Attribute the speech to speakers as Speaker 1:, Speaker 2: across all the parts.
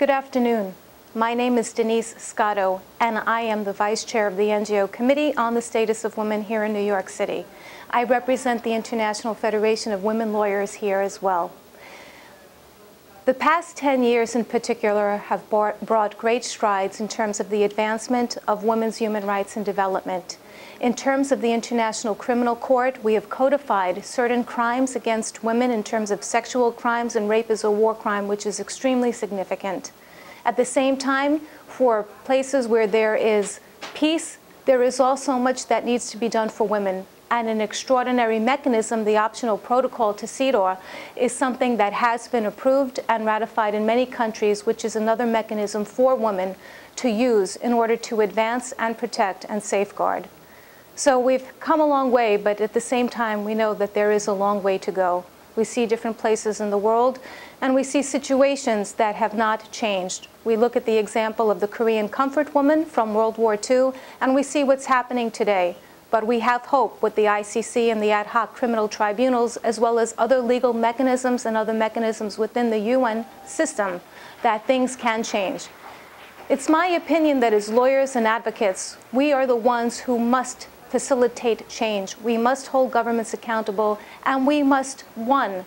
Speaker 1: Good afternoon. My name is Denise Scotto, and I am the Vice Chair of the NGO Committee on the Status of Women here in New York City. I represent the International Federation of Women Lawyers here as well. The past 10 years in particular have brought great strides in terms of the advancement of women's human rights and development. In terms of the International Criminal Court, we have codified certain crimes against women in terms of sexual crimes, and rape is a war crime, which is extremely significant. At the same time, for places where there is peace, there is also much that needs to be done for women. And an extraordinary mechanism, the optional protocol to CEDAW, is something that has been approved and ratified in many countries, which is another mechanism for women to use in order to advance and protect and safeguard. So we've come a long way, but at the same time, we know that there is a long way to go. We see different places in the world, and we see situations that have not changed. We look at the example of the Korean comfort woman from World War II, and we see what's happening today. But we have hope with the ICC and the ad hoc criminal tribunals, as well as other legal mechanisms and other mechanisms within the UN system, that things can change. It's my opinion that as lawyers and advocates, we are the ones who must facilitate change. We must hold governments accountable, and we must, one,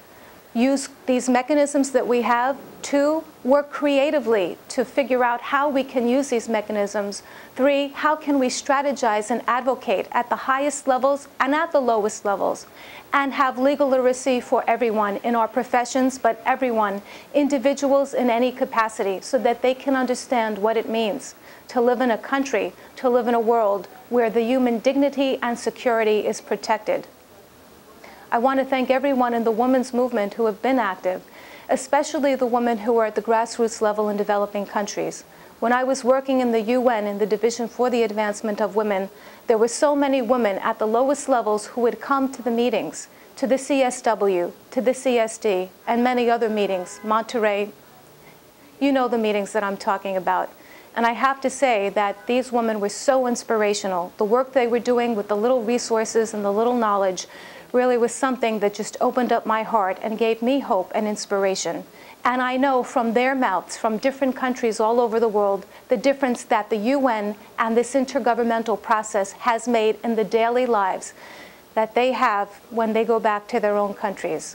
Speaker 1: use these mechanisms that we have, two, work creatively to figure out how we can use these mechanisms, three, how can we strategize and advocate at the highest levels and at the lowest levels, and have legal literacy for everyone in our professions, but everyone, individuals in any capacity, so that they can understand what it means to live in a country, to live in a world where the human dignity and security is protected. I want to thank everyone in the women's movement who have been active, especially the women who are at the grassroots level in developing countries. When I was working in the UN in the Division for the Advancement of Women, there were so many women at the lowest levels who would come to the meetings, to the CSW, to the CSD, and many other meetings, Monterey. You know the meetings that I'm talking about. And I have to say that these women were so inspirational. The work they were doing with the little resources and the little knowledge really was something that just opened up my heart and gave me hope and inspiration. And I know from their mouths, from different countries all over the world, the difference that the UN and this intergovernmental process has made in the daily lives that they have when they go back to their own countries.